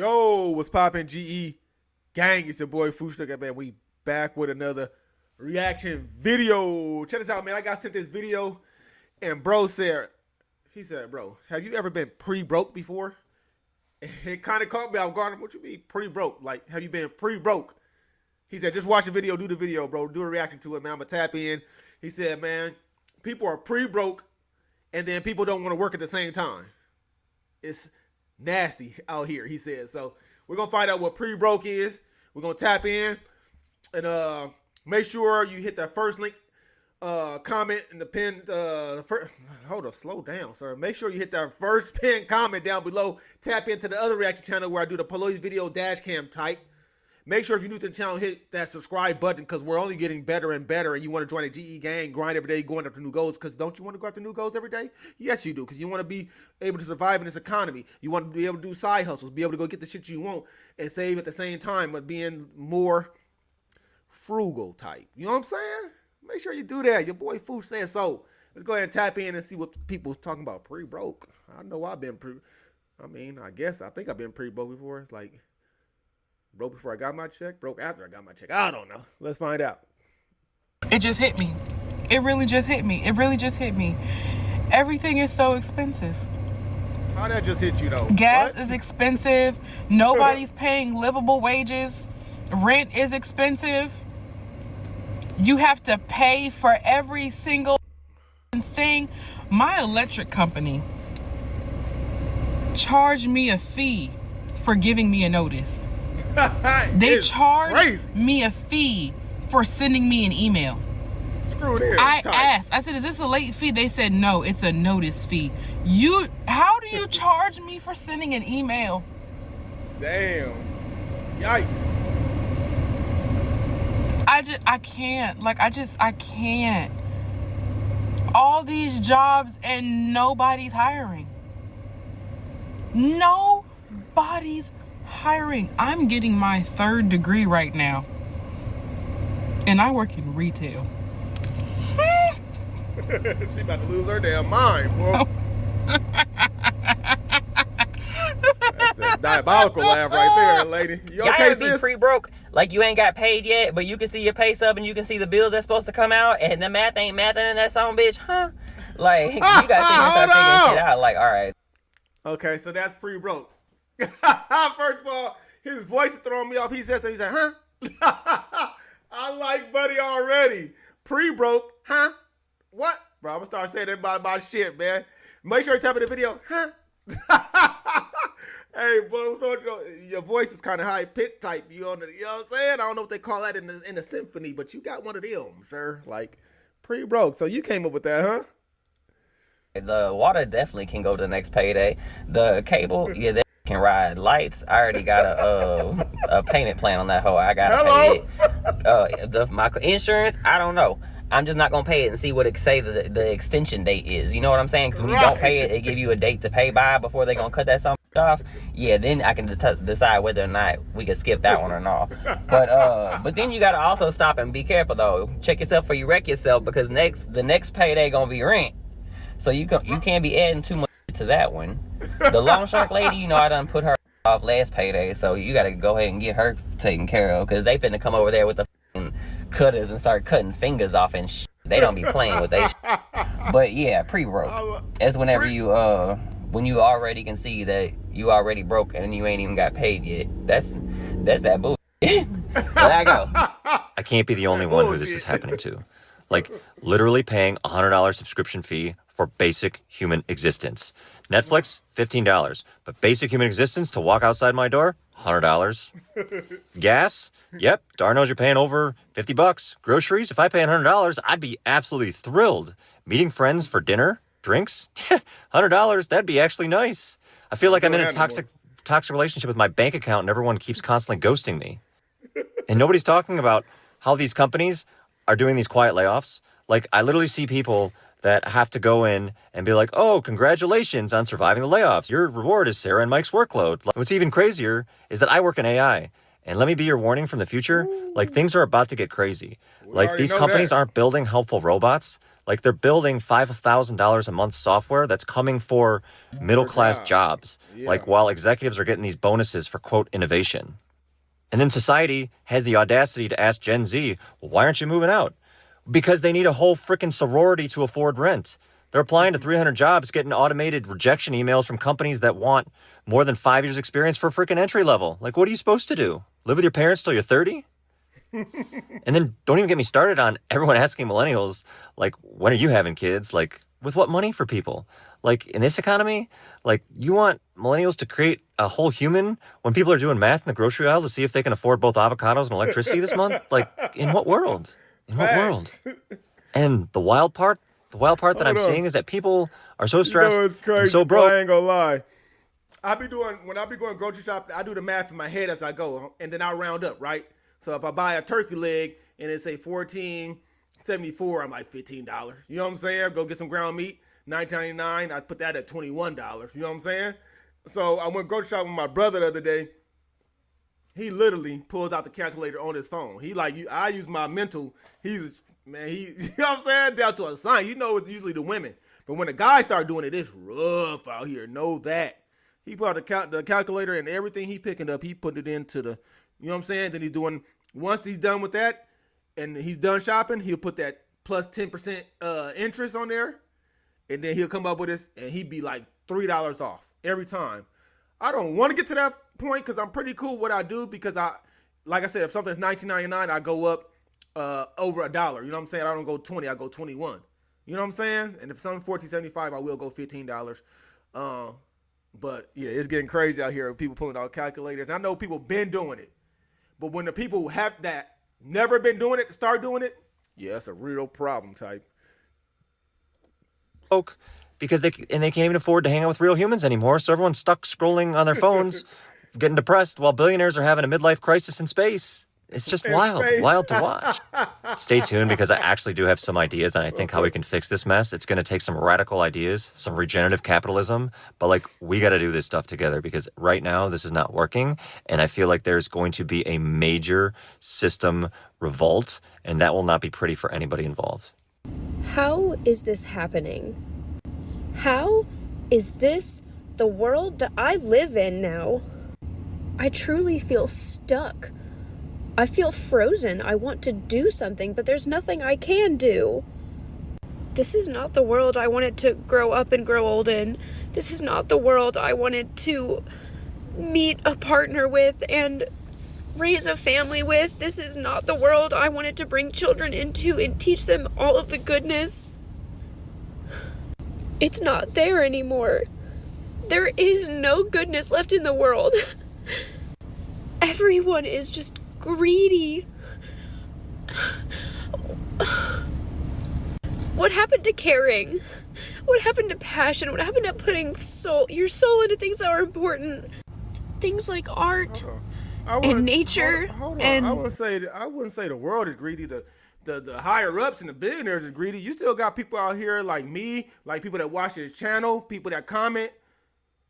Yo, what's poppin', GE gang? It's your boy Fushtuck, man. We back with another reaction video. Check this out, man. I got sent this video, and bro said, bro, have you ever been pre-broke before? It kind of caught me off guard. What you mean pre-broke? Like, have you been pre-broke? He said, just watch the video, do the video, bro. Do a reaction to it, man. I'm gonna tap in. He said, man, people are pre-broke, and then people don't want to work at the same time. It's nasty out here, he said. So we're gonna find out what pre-broke is. We're gonna tap in and make sure you hit that first link, comment in the pin. Hold up, slow down, sir. Make sure you hit that first pin comment down below. Tap into the other reaction channel where I do the police video dash cam type. Make sure if you're new to the channel, hit that subscribe button because we're only getting better and better. And you want to join a GE gang, grind every day, going after new goals. Because don't you want to go after new goals every day? Yes, you do. Because you want to be able to survive in this economy. You want to be able to do side hustles, be able to go get the shit you want and save at the same time, but being more frugal type. You know what I'm saying? Make sure you do that. Your boy Foo said so. Let's go ahead and tap in and see what people talking about pre-broke. I know I've been I think I've been pre-broke before. It's like broke before I got my check, broke after I got my check. I don't know. Let's find out. It just hit me. It really just hit me. It really just hit me. Everything is so expensive. How that just hit you though? Gas is expensive. Nobody's paying livable wages. Rent is expensive. You have to pay for every single thing. My electric company charged me a fee for giving me a notice. They charged me a fee for sending me an email. Screw it. I asked, I said, is this a late fee? They said, no, it's a notice fee. How do you charge me for sending an email? Damn. Yikes. I can't. I can't. All these jobs and nobody's hiring. Nobody's hiring. I'm getting my 3rd degree right now, and I work in retail. She about to lose her damn mind, bro. That's a diabolical laugh right there, lady. You okay, y'all sis? be pre-broke, like you ain't got paid yet, but you can see your pay stub and you can see the bills that's supposed to come out, and the math ain't mathing in that song, bitch, huh? Like, you gotta start figuring shit out. Like, all right. Okay, so that's pre-broke. First of all, his voice is throwing me off. He said, huh? I like Buddy already. Pre-broke, huh? What? Bro, I'm gonna start saying that about shit, man. Make sure you tap in the video, huh? Hey, bro, your voice is kind of high pitch type. You know what I'm saying? I don't know what they call that in the symphony, but you got one of them, sir. Like pre-broke. So you came up with that, huh? The water definitely can go to the next payday. The cable, yeah, they can ride. Lights, I already got a payment plan on that hoe. I gotta pay it. My insurance, I don't know. I'm just not gonna pay it and see what it say the extension date is. You know what I'm saying? Because when you don't pay it, it give you a date to pay by before they gonna cut that something off. Yeah, then I can decide whether or not we can skip that one or not. But then you gotta also stop and be careful though. Check yourself before you wreck yourself, because the next payday gonna be rent. So you can't be adding too much to that one. The loan shark lady, I done put her off last payday, so you gotta go ahead and get her taken care of, because they finna come over there with the cutters and start cutting fingers off and they don't be playing with they But yeah, pre-broke. That's whenever when you already can see that you already broke and you ain't even got paid yet. That's that bullshit. Let I go. I can't be the only one who this is happening to. Like, literally paying a $100 subscription fee for basic human existence. Netflix, $15. But basic human existence to walk outside my door, $100. Gas, yep, darn knows you're paying over $50. Groceries, if I pay $100, I'd be absolutely thrilled. Meeting friends for dinner, drinks, $100, that'd be actually nice. I feel like I'm in a toxic relationship with my bank account and everyone keeps constantly ghosting me. And nobody's talking about how these companies are doing these quiet layoffs. Like, I literally see people that have to go in and be like, oh, congratulations on surviving the layoffs. Your reward is Sarah and Mike's workload. What's even crazier is that I work in AI. And let me be your warning from the future. Like, things are about to get crazy. Like, these companies aren't building helpful robots. Like they're building $5,000 a month software that's coming for middle class jobs. Yeah. Like while executives are getting these bonuses for quote innovation. And then society has the audacity to ask Gen Z, well, why aren't you moving out? Because they need a whole freaking sorority to afford rent. They're applying to 300 jobs, getting automated rejection emails from companies that want more than 5 years experience for freaking entry level. Like, what are you supposed to do? Live with your parents till you're 30? And then don't even get me started on everyone asking millennials, like, when are you having kids? Like, with what money for people? Like, in this economy, like, you want millennials to create a whole human when people are doing math in the grocery aisle to see if they can afford both avocados and electricity this month? Like, in what world? In what world? And the wild part that I'm seeing is that people are so stressed it's crazy, and so broke. I ain't gonna lie. When I be going grocery shopping, I do the math in my head as I go, and then I round up, right? So if I buy a turkey leg and it say $14.74, I'm like $15. You know what I'm saying? Go get some ground meat, $9.99. I put that at $21. You know what I'm saying? So I went grocery shopping with my brother the other day. He literally pulls out the calculator on his phone. He like, I use my mental. You know what I'm saying? Down to a science. You know, it's usually the women. But when the guys start doing it, it's rough out here. Know that. He put out the calculator and everything he picking up, he put it into the, you know what I'm saying? Then once he's done with that and he's done shopping, he'll put that plus 10% interest on there. And then he'll come up with this and he'd be like $3 off every time. I don't want to get to that point because I'm pretty cool what I do because like I said, if something's $19.99, I go up over $1. You know what I'm saying? I don't go 20, I go 21. You know what I'm saying? And if something's $14.75, I will go $15. But yeah, it's getting crazy out here. People pulling out calculators. And I know people been doing it, but when the people have that never been doing it start doing it, yeah, it's a real problem type. Because they can't even afford to hang out with real humans anymore. So everyone's stuck scrolling on their phones, getting depressed while billionaires are having a midlife crisis in space. It's just wild to watch. Stay tuned because I actually do have some ideas and I think how we can fix this mess. It's going to take some radical ideas, some regenerative capitalism, but like we got to do this stuff together because right now this is not working. And I feel like there's going to be a major system revolt and that will not be pretty for anybody involved. How is this happening? How is this the world that I live in now? I truly feel stuck. I feel frozen. I want to do something, but there's nothing I can do. This is not the world I wanted to grow up and grow old in. This is not the world I wanted to meet a partner with and raise a family with. This is not the world I wanted to bring children into and teach them all of the goodness. It's not there anymore. There is no goodness left in the world. Everyone is just greedy. What happened to caring? What happened to passion? What happened to putting your soul into things that are important? Things like art and nature. Hold on. And I wouldn't say the world is greedy. The higher ups and the billionaires is greedy. You still got people out here like me, like people that watch this channel, people that comment,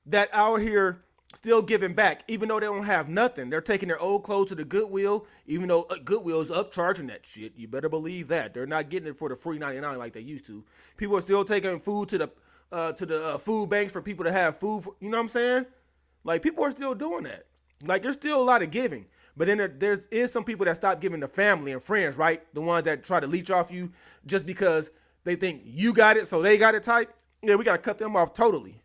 that out here still giving back, even though they don't have nothing. They're taking their old clothes to the Goodwill, even though Goodwill is upcharging that shit. You better believe that. They're not getting it for the free 99 like they used to. People are still taking food to the food banks for people to have food. You know what I'm saying? Like, people are still doing that. Like, there's still a lot of giving. But then there is some people that stop giving to family and friends, right? The ones that try to leech off you just because they think you got it, so they got it type. Yeah, we got to cut them off totally.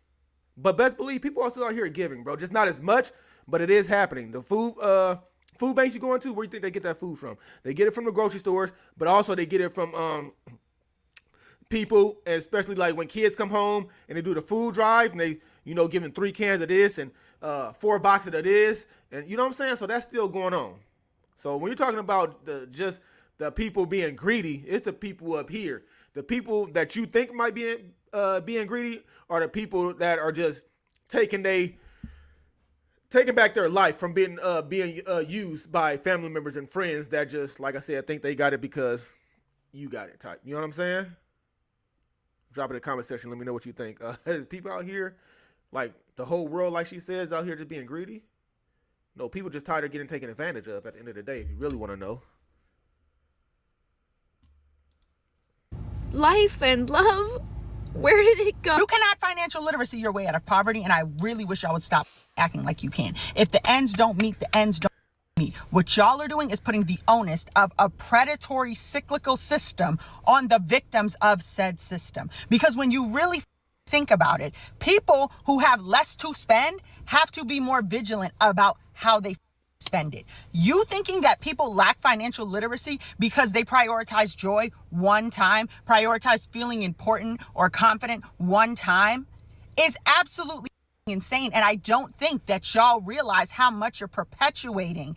But best believe people are still out here giving, bro. Just not as much, but it is happening. The food banks you going to, where you think they get that food from? They get it from the grocery stores, but also they get it from people, and especially like when kids come home and they do the food drive and they, giving 3 cans of this and 4 boxes of this, and you know what I'm saying? So that's still going on. So when you're talking about the people being greedy, it's the people up here. The people that you think might be being greedy are the people that are just taking back their life from being used by family members and friends that just, like I said, think they got it because you got it type. You know what I'm saying? Drop it in the comment section. Let me know what you think. Is people out here, like the whole world, like she says, out here just being greedy? No, people just tired of getting taken advantage of at the end of the day, if you really want to know. life and love? Where did it go? You cannot financial literacy your way out of poverty, and I really wish y'all would stop acting like you can. If the ends don't meet, the ends don't meet. What y'all are doing is putting the onus of a predatory cyclical system on the victims of said system. Because when you really think about it, people who have less to spend have to be more vigilant about how they spend it. You thinking that people lack financial literacy because they prioritize joy one time, prioritize feeling important or confident one time is absolutely insane. And I don't think that y'all realize how much you're perpetuating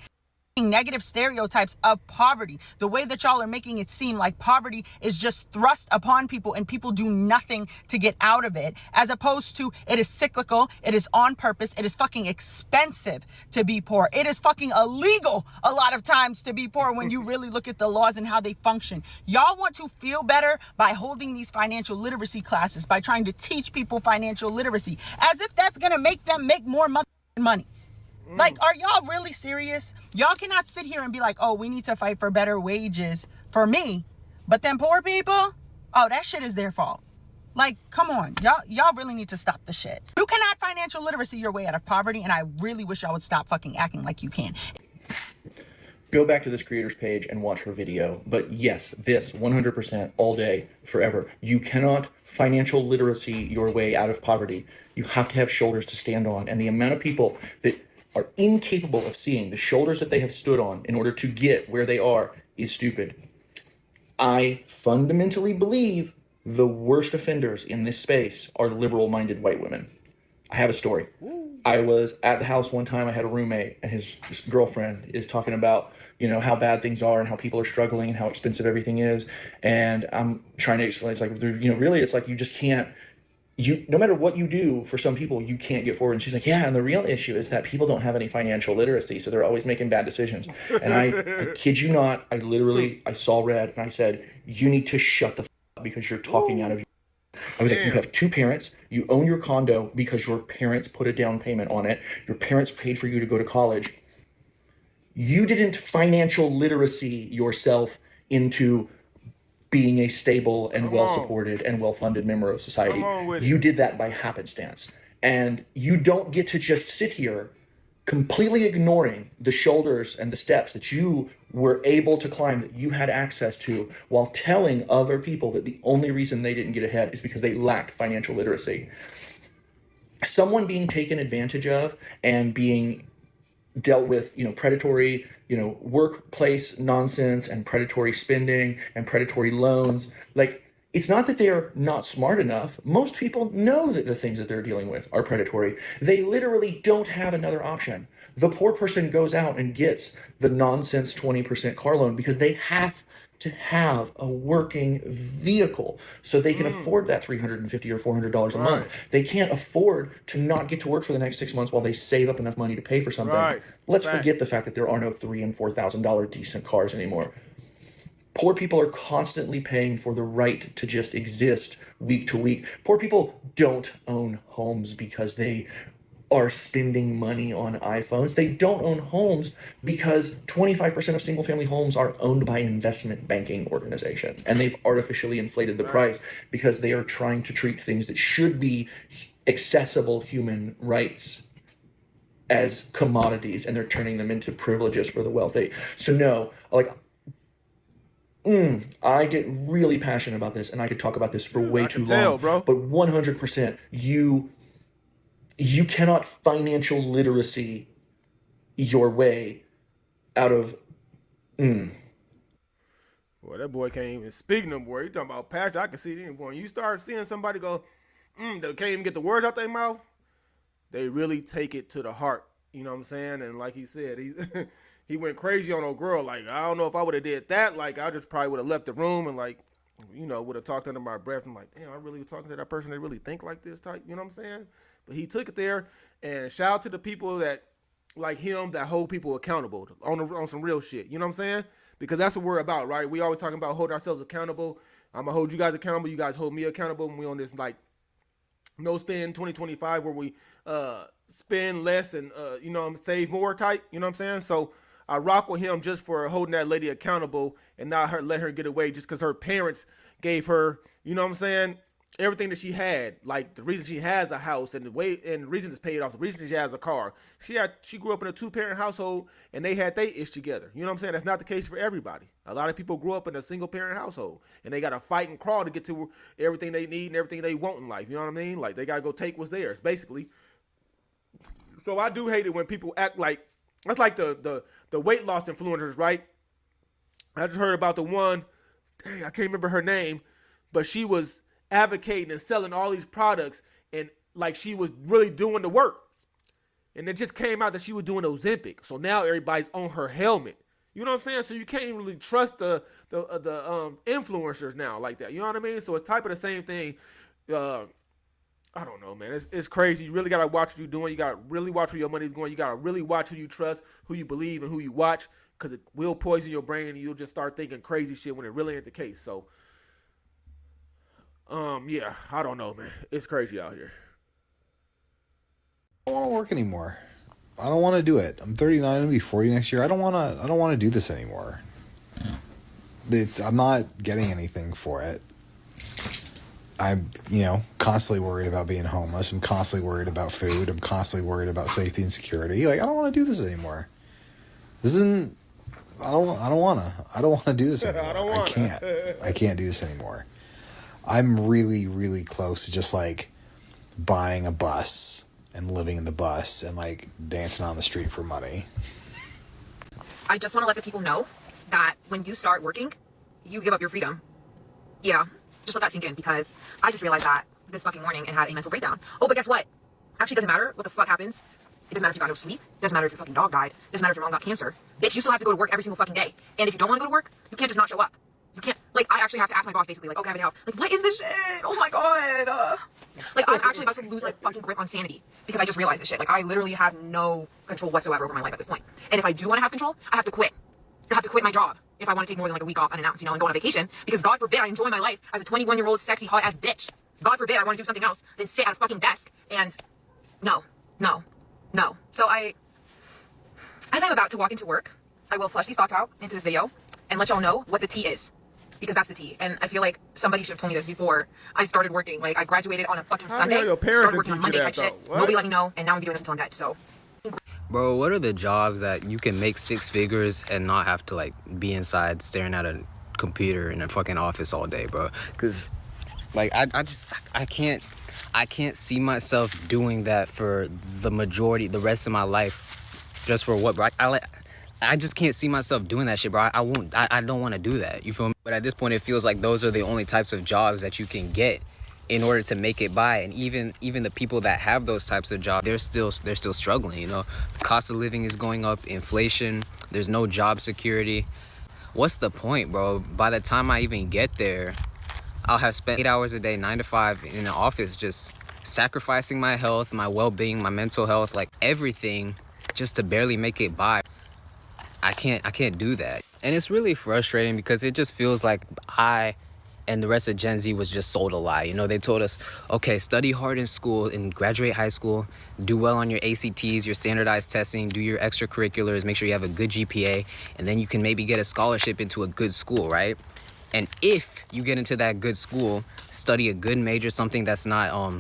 negative stereotypes of poverty. The way that y'all are making it seem like poverty is just thrust upon people and people do nothing to get out of it, as opposed to it is cyclical, it is on purpose, it is fucking expensive to be poor. It is fucking illegal a lot of times to be poor when you really look at the laws and how they function. Y'all want to feel better by holding these financial literacy classes, by trying to teach people financial literacy, as if that's gonna make them make more money. Like, are y'all really serious? Y'all cannot sit here and be like, oh, we need to fight for better wages for me. But then poor people, oh, that shit is their fault. Like, come on. Y'all really need to stop the shit. You cannot financial literacy your way out of poverty, and I really wish y'all would stop fucking acting like you can. Go back to this creator's page and watch her video. But yes, this 100% all day, forever. You cannot financial literacy your way out of poverty. You have to have shoulders to stand on. And the amount of people that are incapable of seeing the shoulders that they have stood on in order to get where they are is stupid. I fundamentally believe the worst offenders in this space are liberal-minded white women. I have a story. I was at the house one time. I had a roommate, and his girlfriend is talking about, how bad things are and how people are struggling and how expensive everything is. And I'm trying to explain, it's like, really, it's like you just can't, no matter what you do, for some people, you can't get forward. And she's like, yeah, and the real issue is that people don't have any financial literacy, so they're always making bad decisions. And I kid you not, I saw red, and I said, you need to shut the up because you're talking out of your. I was like, you have two parents, you own your condo because your parents put a down payment on it, your parents paid for you to go to college. You didn't financial literacy yourself into being a stable and well-supported and well-funded member of society. You did that by happenstance. And you don't get to just sit here completely ignoring the shoulders and the steps that you were able to climb, that you had access to, while telling other people that the only reason they didn't get ahead is because they lacked financial literacy. Someone being taken advantage of and being dealt with, predatory, workplace nonsense and predatory spending and predatory loans. Like, it's not that they're not smart enough. Most people know that the things that they're dealing with are predatory. They literally don't have another option. The poor person goes out and gets the nonsense 20% car loan because they have to have a working vehicle so they can afford that $350 or $400 a month. They can't afford to not get to work for the next 6 months while they save up enough money to pay for something. Let's forget the fact that there are no $3,000 and $4,000 decent cars anymore. Poor people are constantly paying for the right to just exist week to week. Poor people don't own homes because they are spending money on iPhones. They don't own homes because 25% of single-family homes are owned by investment banking organizations, and they've artificially inflated the price because they are trying to treat things that should be accessible human rights as commodities, and they're turning them into privileges for the wealthy. So no, I get really passionate about this, and I could talk about this for way too long, bro. But 100%, you cannot financial literacy your way out of. Boy, that boy can't even speak no more. You talking about passion? I can see it. When you start seeing somebody go, they can't even get the words out their mouth. They really take it to the heart. You know what I'm saying? And like he said, he went crazy on old girl. Like, I don't know if I would have did that. Like, I just probably would have left the room and would have talked under my breath. I'm like, damn, I really was talking to that person. They really think like this type. You know what I'm saying? But he took it there, and shout out to the people that, like him, that hold people accountable on some real shit. You know what I'm saying? Because that's what we're about, right? We always talking about holding ourselves accountable. I'm going to hold you guys accountable. You guys hold me accountable. And we on this, no spend 2025 where we spend less and, save more type. You know what I'm saying? So I rock with him just for holding that lady accountable and not let her get away just because her parents gave her, you know what I'm saying, everything that she had, like the reason she has a house and the reason it's paid off, the reason she has a car. She grew up in a 2-parent household and they had their ish together. You know what I'm saying? That's not the case for everybody. A lot of people grew up in a single parent household and they gotta fight and crawl to get to everything they need and everything they want in life. You know what I mean? Like they gotta go take what's theirs, basically. So I do hate it when people act like that's like the weight loss influencers, right? I just heard about the one, dang, I can't remember her name, but she was advocating and selling all these products and like she was really doing the work. And it just came out that she was doing Ozempic. So now everybody's on her helmet. You know what I'm saying? So you can't really trust the influencers now like that. You know what I mean? So it's type of the same thing. I don't know, man. It's crazy. You really got to watch what you're doing. You got to really watch where your money's going. You got to really watch who you trust, who you believe, and who you watch, because it will poison your brain and you'll just start thinking crazy shit when it really ain't the case. So, yeah, I don't know, man. It's crazy out here. I don't want to work anymore. I don't want to do it. I'm 39. I'm gonna be 40 next year. I don't want to do this anymore. I'm not getting anything for it. I'm, constantly worried about being homeless. I'm constantly worried about food. I'm constantly worried about safety and security. Like, I don't want to do this anymore. This isn't. I don't want to do this anymore. I can't do this anymore. I'm really, really close to just like buying a bus and living in the bus and like dancing on the street for money. I just want to let the people know that when you start working, you give up your freedom. Yeah, just let that sink in, because I just realized that this fucking morning and had a mental breakdown. Oh, but guess what? Actually, it doesn't matter what the fuck happens. It doesn't matter if you got no sleep. It doesn't matter if your fucking dog died. It doesn't matter if your mom got cancer. Bitch, you still have to go to work every single fucking day. And if you don't want to go to work, you can't just not show up. You can't, like, I actually have to ask my boss basically, like, oh, can I have a day off? Like, what is this shit? Oh my god. Like, I'm actually about to lose my fucking grip on sanity because I just realized this shit. Like, I literally have no control whatsoever over my life at this point. And if I do want to have control, I have to quit. I have to quit my job if I want to take more than like a week off unannounced, and go on a vacation, because God forbid I enjoy my life as a 21-year-old sexy hot ass bitch. God forbid I want to do something else than sit at a fucking desk and no. So as I'm about to walk into work, I will flush these thoughts out into this video and let y'all know what the tea is, because that's the tea. And I feel like somebody should have told me this before I started working. Like, I graduated on a fucking Sunday, started working on Monday type shit. Nobody let me know, and now I'm doing this until I'm dead. So. Bro, what are the jobs that you can make 6 figures and not have to like be inside staring at a computer in a fucking office all day, bro? Because like I can't see myself doing that for the rest of my life, just for what, bro? I just can't see myself doing that shit, bro. I don't want to do that, you feel me? But at this point, it feels like those are the only types of jobs that you can get in order to make it by. And even the people that have those types of jobs, they're still struggling. The cost of living is going up, inflation, there's no job security. What's the point, bro? By the time I even get there, I'll have spent 8 hours a day, 9 to 5 in the office, just sacrificing my health, my well-being, my mental health, like everything, just to barely make it by. I can't do that. And it's really frustrating because it just feels like I and the rest of Gen Z was just sold a lie. They told us, okay, study hard in school and graduate high school, do well on your ACTs, your standardized testing, do your extracurriculars, make sure you have a good GPA, and then you can maybe get a scholarship into a good school, right? And if you get into that good school, study a good major, something that's not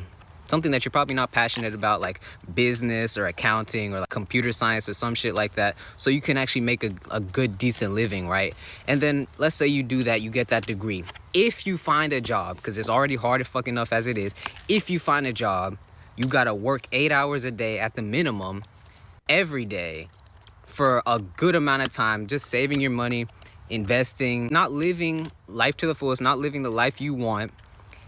something that you're probably not passionate about, like business or accounting or like computer science or some shit like that, so you can actually make a good, decent living, right? And then let's say you do that, you get that degree. If you find a job, because it's already hard enough as it is, if you find a job, you gotta work 8 hours a day at the minimum every day for a good amount of time, just saving your money, investing, not living life to the fullest, not living the life you want.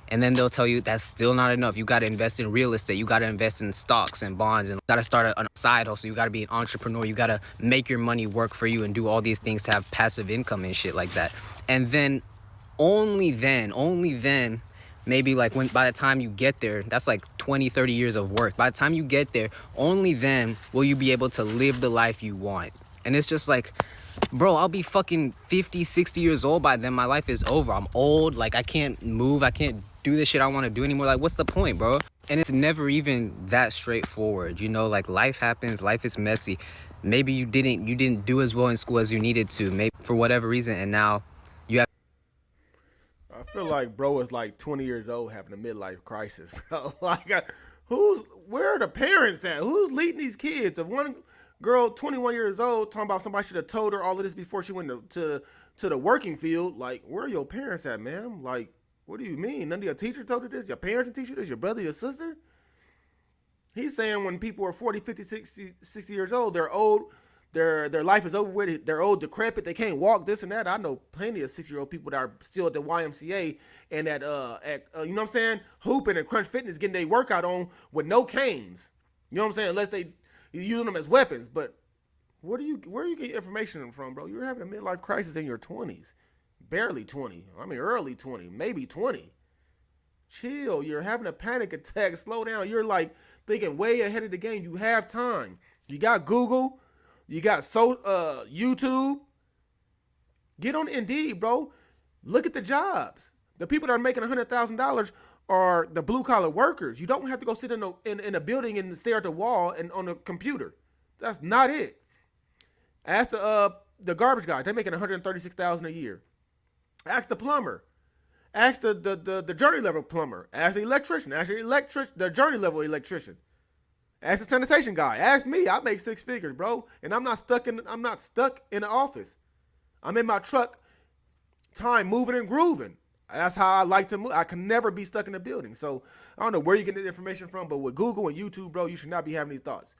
And then they'll tell you that's still not enough. You got to invest in real estate. You got to invest in stocks and bonds, and you got to start a side hustle. You got to be an entrepreneur. You got to make your money work for you and do all these things to have passive income and shit like that. And then only then, maybe like by the time you get there, that's like 20, 30 years of work. By the time you get there, only then will you be able to live the life you want. And it's just like, bro, I'll be fucking 50, 60 years old by then. My life is over. I'm old. Like, I can't move. I can't do the shit I want to do anymore. Like, what's the point, bro? And it's never even that straightforward. Like, life happens. Life is messy. Maybe you didn't do as well in school as you needed to, maybe for whatever reason, and now you have. I feel like bro is like 20 years old having a midlife crisis, bro. Like, where are the parents at? Who's leading these kids? If one girl, 21 years old, talking about somebody should have told her all of this before she went to the working field, like, where are your parents at, ma'am? Like, what do you mean? None of your teachers told you this? Your parents didn't teach you this? Your brother, your sister? He's saying when people are 40, 50, 60 years old, they're old, their life is over with, they're old, decrepit, they can't walk, this and that. I know plenty of 60-year-old people that are still at the YMCA and at you know what I'm saying, hooping and Crunch Fitness, getting their workout on with no canes. You know what I'm saying? Unless they using them as weapons. But where are you getting information from, bro? You're having a midlife crisis in your 20s. Barely 20. I mean, early 20, maybe 20. Chill. You're having a panic attack. Slow down. You're like thinking way ahead of the game. You have time. You got Google. You got YouTube. Get on Indeed, bro. Look at the jobs. The people that are making $100,000 are the blue collar workers. You don't have to go sit in a building and stare at the wall and on a computer. That's not it. Ask the garbage guy. They're making $136,000 a year. Ask the plumber. Ask the journey level plumber. Ask the electrician. Ask the journey level electrician. Ask the sanitation guy. Ask me. I make 6 figures, bro, and I'm not stuck in the office. I'm in my truck, time moving and grooving. That's how I like to move. I can never be stuck in a building. So I don't know where you get the information from, but with Google and YouTube, bro, you should not be having these thoughts.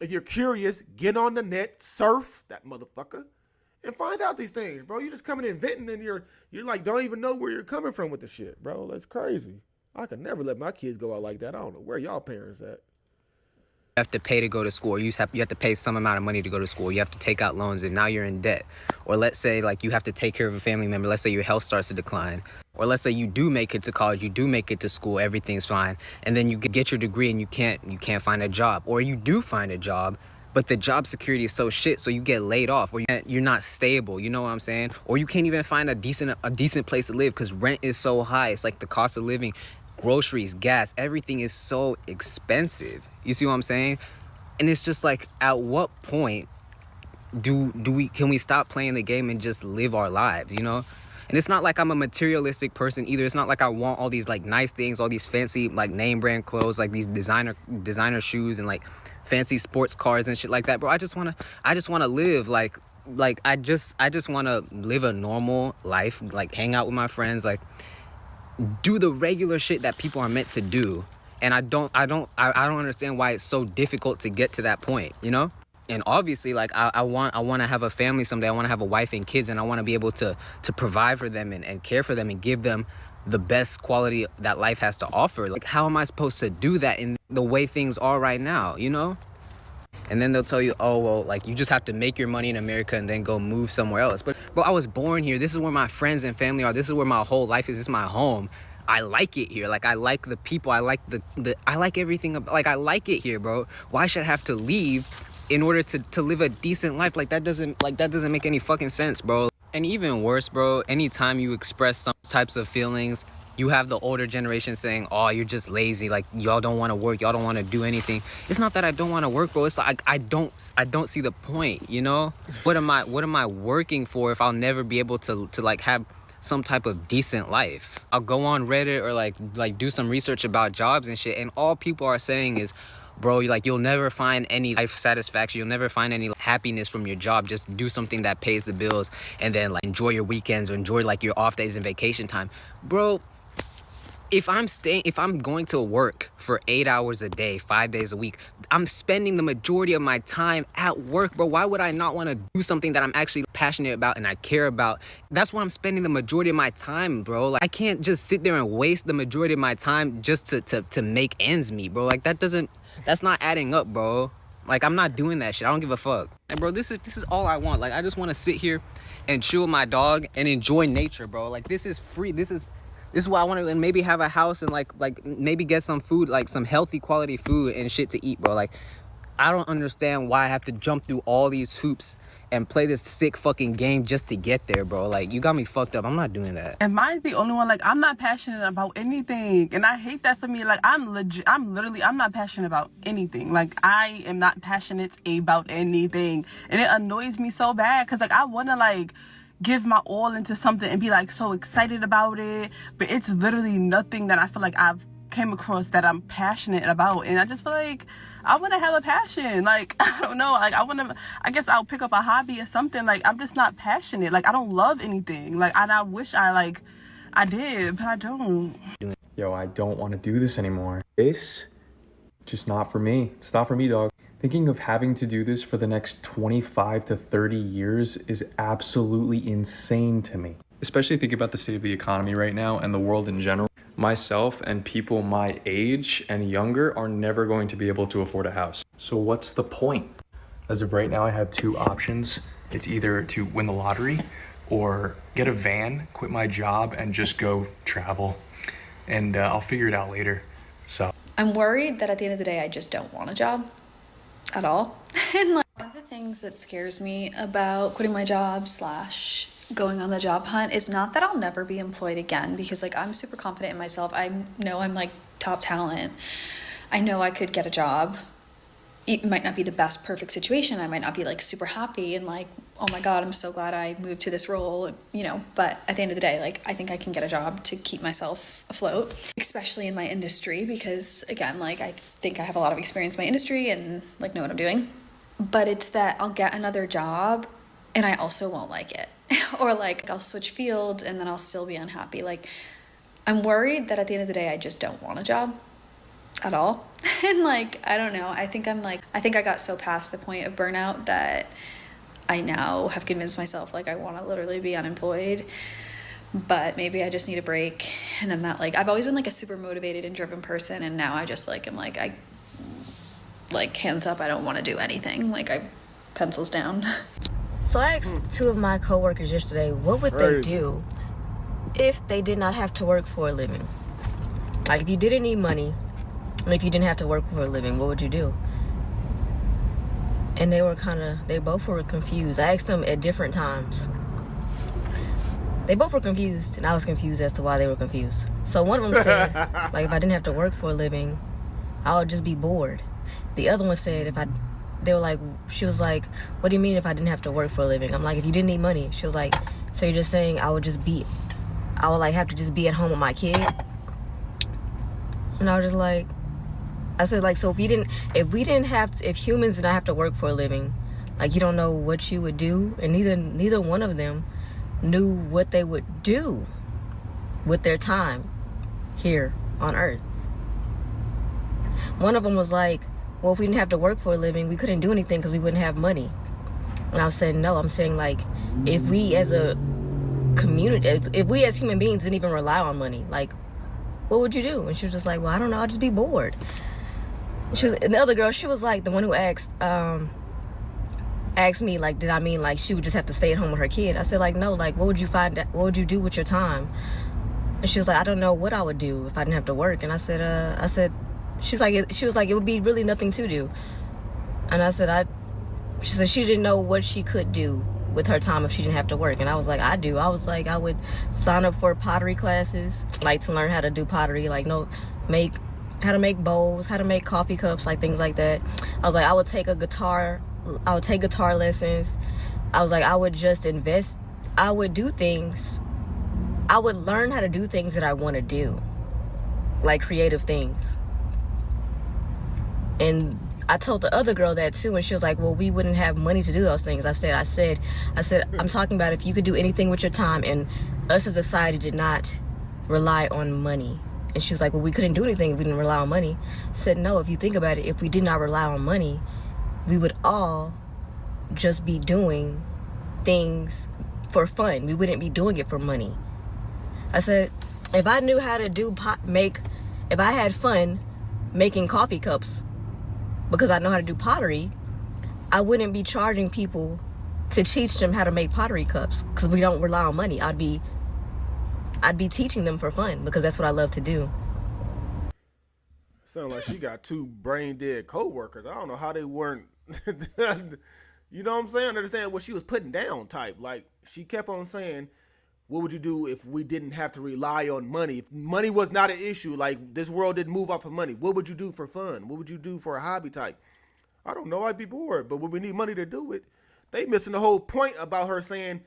If you're curious, get on the net, surf that motherfucker, and find out these things, bro. You just coming in venting and you're like, don't even know where you're coming from with the shit, bro. That's crazy. I could never let my kids go out like that. I don't know where y'all parents at. You have to pay to go to school. You have to pay some amount of money to go to school. You have to take out loans, and now you're in debt. Or let's say like you have to take care of a family member. Let's say your health starts to decline. Or let's say you do make it to college, you do make it to school, everything's fine, and then you get your degree and you can't find a job. Or you do find a job, but the job security is so shit, so you get laid off, or you're not stable. You know what I'm saying? Or you can't even find a decent place to live because rent is so high. It's like the cost of living. Groceries, gas, everything is so expensive. You see what I'm saying? And it's just like, at what point can we stop playing the game and just live our lives, you know? And it's not like I'm a materialistic person either. It's not like I want all these like nice things, all these fancy like name brand clothes, like these designer shoes and like fancy sports cars and shit like that, bro. I just wanna live like I just wanna live a normal life, like hang out with my friends, like do the regular shit that people are meant to do. And I don't understand why it's so difficult to get to that point, you know? And obviously, like, I want to have a family someday. I want to have a wife and kids, and I want to be able to provide for them and care for them and give them the best quality that life has to offer. Like, how am I supposed to do that in the way things are right now, you know? And then they'll tell you, oh, well, like, you just have to make your money in America and then go move somewhere else. But, bro, I was born here. This is where my friends and family are. This is where my whole life is. This is my home. I like it here. Like, I like the people. I like I like everything. Like, I like it here, bro. Why should I have to leave in order to live a decent life? Like, that doesn't make any fucking sense, bro. And even worse, bro, anytime you express some types of feelings, you have the older generation saying, oh, you're just lazy. Like, y'all don't want to work. Y'all don't want to do anything. It's not that I don't want to work, bro. It's like, I don't see the point, you know? What am I working for if I'll never be able to like have some type of decent life? I'll go on Reddit or like do some research about jobs and shit, and all people are saying is, bro, you'll never find any life satisfaction. You'll never find any happiness from your job. Just do something that pays the bills and then like enjoy your weekends or enjoy like your off days and vacation time. Bro, if I'm going to work for 8 hours a day, 5 days a week, I'm spending the majority of my time at work, bro. Why would I not want to do something that I'm actually passionate about and I care about? That's why I'm spending the majority of my time, bro. Like, I can't just sit there and waste the majority of my time just to make ends meet, bro. Like, that's not adding up, bro. Like, I'm not doing that shit. I don't give a fuck. And bro, this is all I want. Like, I just want to sit here and chill with my dog and enjoy nature, bro. Like, this is free. This is what I want to, and maybe have a house and like maybe get some food, like some healthy quality food and shit to eat, bro. Like, I don't understand why I have to jump through all these hoops and play this sick fucking game just to get there, bro. Like, you got me fucked up. I'm not doing that. Am I the only one? Like, I'm not passionate about anything, and I hate that for me. Like, I'm not passionate about anything. Like, I am not passionate about anything, and it annoys me so bad because like I want to like give my all into something and be like so excited about it, but it's literally nothing that I feel like I've came across that I'm passionate about. And I just feel like I want to have a passion. Like, I don't know, like I guess I'll pick up a hobby or something. Like, I'm just not passionate. Like, I don't love anything. Like, I wish I did, but I don't. Yo, I don't want to do this anymore. This, just not for me. It's not for me, dog. Thinking of having to do this for the next 25 to 30 years is absolutely insane to me. Especially thinking about the state of the economy right now and the world in general. Myself and people my age and younger are never going to be able to afford a house. So what's the point? As of right now, I have two options. It's either to win the lottery or get a van, quit my job, and just go travel. And I'll figure it out later. So I'm worried that at the end of the day, I just don't want a job at all. And like, one of the things that scares me about quitting my job / going on the job hunt is not that I'll never be employed again, because like I'm super confident in myself. I know I'm like top talent. I know I could get a job. It might not be the best perfect situation. I might not be like super happy and like, oh my God, I'm so glad I moved to this role, you know, but at the end of the day, like I think I can get a job to keep myself afloat, especially in my industry, because again, like I think I have a lot of experience in my industry and like know what I'm doing. But it's that I'll get another job and I also won't like it. Or like I'll switch fields and then I'll still be unhappy. Like I'm worried that at the end of the day, I just don't want a job at all. And like, I don't know. I think I got so past the point of burnout that I now have convinced myself like I want to literally be unemployed, but maybe I just need a break. And then that, like, I've always been like a super motivated and driven person, and now I just like, I'm like, I like hands up, I don't want to do anything. Like I pencils down. So I asked two of my coworkers yesterday, what would they do if they did not have to work for a living? Like if you didn't need money, and if you didn't have to work for a living, what would you do? And they both were confused. I asked them at different times. They both were confused, and I was confused as to why they were confused. So one of them said, like, if I didn't have to work for a living, I would just be bored. The other one said, she was like, what do you mean if I didn't have to work for a living? I'm like, if you didn't need money. She was like, so you're just saying I would like have to just be at home with my kid? And I was just like, I said, like, so if humans did not have to work for a living, like, you don't know what you would do, and neither one of them knew what they would do with their time here on Earth. One of them was like, well, if we didn't have to work for a living, we couldn't do anything because we wouldn't have money. And I was saying, no, I'm saying, like, if we as a community, if we as human beings didn't even rely on money, like, what would you do? And she was just like, well, I don't know, I'll just be bored. And the other girl, she was like the one who asked me, like, did I mean like she would just have to stay at home with her kid? I said, like, no, like, what would you do with your time? And she was like, I don't know what I would do if I didn't have to work. And I said, she was like, it would be really nothing to do. And she said she didn't know what she could do with her time if she didn't have to work. And I was like, I would sign up for pottery classes, like to learn how to do pottery, like how to make bowls, how to make coffee cups, like things like that. I was like, I would take guitar lessons. I was like, I would just invest. I would do things. I would learn how to do things that I want to do, like creative things. And I told the other girl that too, and she was like, well, we wouldn't have money to do those things. I said, I'm talking about if you could do anything with your time, and us as a society did not rely on money. And she's like, well, we couldn't do anything if we didn't rely on money. I said, no, if you think about it, if we did not rely on money, we would all just be doing things for fun. We wouldn't be doing it for money. I said, if I knew how to if I had fun making coffee cups because I know how to do pottery, I wouldn't be charging people to teach them how to make pottery cups because we don't rely on money. I'd be teaching them for fun because that's what I love to do. Sound like she got two brain dead co-workers. I don't know how they weren't, you know what I'm saying? Understand what she was putting down type. Like, she kept on saying, what would you do if we didn't have to rely on money? If money was not an issue, like this world didn't move off of money, what would you do for fun? What would you do for a hobby type? I don't know, I'd be bored. But when we need money to do it, they missing the whole point about her saying,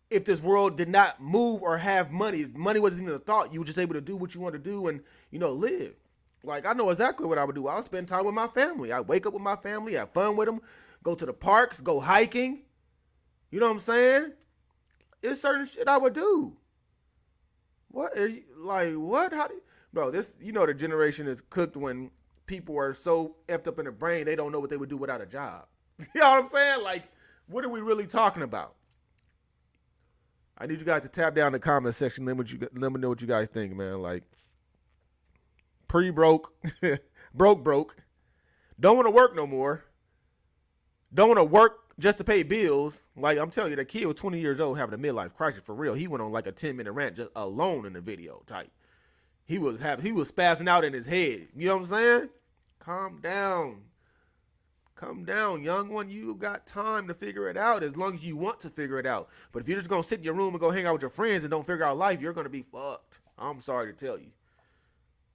if this world did not move or have money, money wasn't even a thought. You were just able to do what you want to do and, you know, live. Like, I know exactly what I would do. I would spend time with my family. I wake up with my family, have fun with them, go to the parks, go hiking. You know what I'm saying? It's certain shit I would do. What? Like, what? How do you, bro, this, you know, the generation is cooked when people are so effed up in the brain, they don't know what they would do without a job. You know what I'm saying? Like, what are we really talking about? I need you guys to tap down in the comment section. Let me know what you guys think, man. Like, pre-broke, broke. Don't want to work no more. Don't want to work just to pay bills. Like, I'm telling you, that kid was 20 years old having a midlife crisis for real. He went on like a 10-minute rant just alone in the video type. He was spazzing out in his head. You know what I'm saying? Calm down. Calm down, young one. You got time to figure it out as long as you want to figure it out. But if you're just going to sit in your room and go hang out with your friends and don't figure out life, you're going to be fucked. I'm sorry to tell you.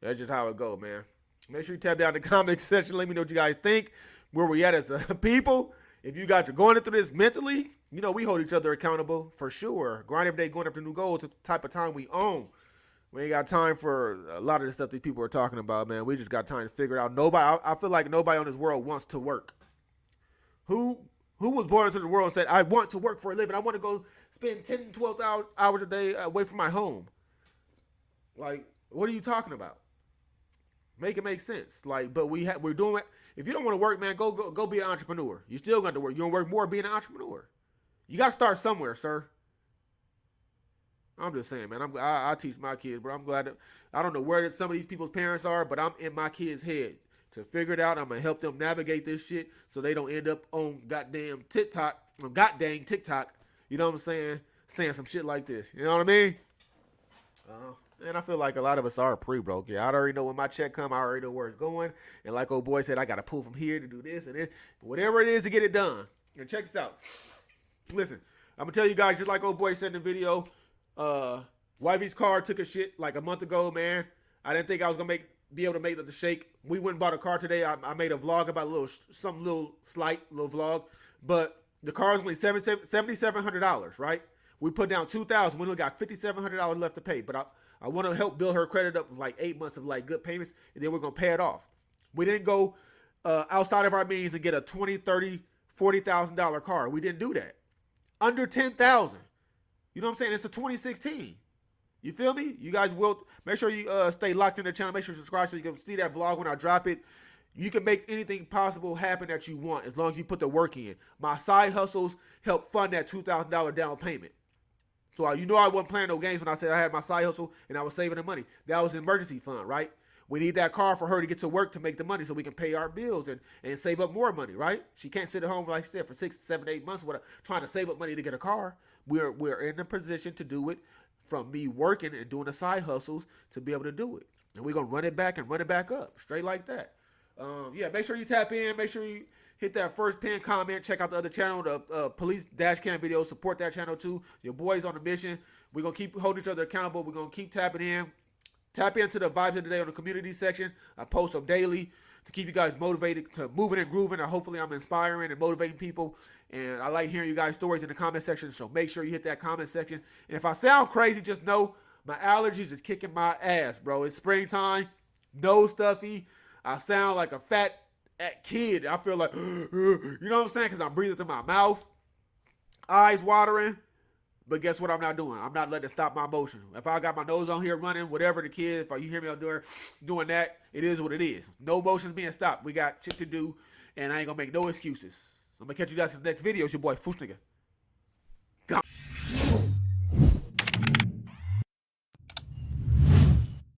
That's just how it go, man. Make sure you tap down in the comment section. Let me know what you guys think. Where we at as a people. If you guys are going through this mentally, you know, we hold each other accountable for sure. Grind every day, going after new goals. It's the type of time we own. We ain't got time for a lot of the stuff that people are talking about, man. We just got time to figure it out. Nobody, I feel like nobody on this world wants to work. Who was born into the world and said, I want to work for a living. I want to go spend 10, 12 hours a day away from my home. Like, what are you talking about? Make it make sense. Like, but we're doing it. If you don't want to work, man, go be an entrepreneur. You still got to work. You don't work more being an entrepreneur. You got to start somewhere, sir. I'm just saying, man. I teach my kids, but I'm glad that I don't know where some of these people's parents are, but I'm in my kids' head to figure it out. I'm gonna help them navigate this shit so they don't end up on goddamn TikTok. You know what I'm saying? Saying some shit like this. You know what I mean? And I feel like a lot of us are pre-broke. Yeah, I already know when my check come. I already know where it's going. And like old boy said, I got to pull from here to do this and then whatever it is to get it done. And check this out. Listen, I'm gonna tell you guys, just like old boy said in the video. Wifey's car took a shit like a month ago, man. I didn't think I was gonna be able to make the shake. We went and bought a car today. I made a vlog about some little vlog, but the car is only $7,700, right? We put down $2,000. We only got $5,700 left to pay, but I want to help build her credit up with like 8 months of like good payments, and then we're gonna pay it off. We didn't go outside of our means and get a $20,000, $30,000, $40,000 car. We didn't do that. Under $10,000. You know what I'm saying? It's a 2016. You feel me? You guys will make sure you stay locked in the channel. Make sure you subscribe so you can see that vlog when I drop it. You can make anything possible happen that you want as long as you put the work in. My side hustles help fund that $2,000 down payment. So you know I wasn't playing no games when I said I had my side hustle and I was saving the money. That was an emergency fund, right? We need that car for her to get to work to make the money so we can pay our bills and save up more money, right? She can't sit at home, like I said, for 6, 7, 8 months trying to save up money to get a car. We're in a position to do it from me working and doing the side hustles to be able to do it. And we're going to run it back and run it back up, straight like that. Yeah, make sure you tap in. Make sure you hit that first pin comment. Check out the other channel, the police dash cam videos. Support that channel too. Your boys on a mission. We're going to keep holding each other accountable. We're going to keep tapping in. Tap into the vibes of the day on the community section. I post them daily to keep you guys motivated to moving and grooving. And hopefully I'm inspiring and motivating people. And I like hearing you guys' stories in the comment section. So make sure you hit that comment section. And if I sound crazy, just know my allergies is kicking my ass, bro. It's springtime. Nose stuffy. I sound like a fat kid. I feel like, you know what I'm saying? Because I'm breathing through my mouth. Eyes watering. But guess what I'm not doing? I'm not letting it stop my motion. If I got my nose on here running, whatever the kid, if you hear me out there doing that, it is what it is. No motions being stopped. We got shit to do, and I ain't going to make no excuses. I'm going to catch you guys in the next video. It's your boy, Foosh Nigga.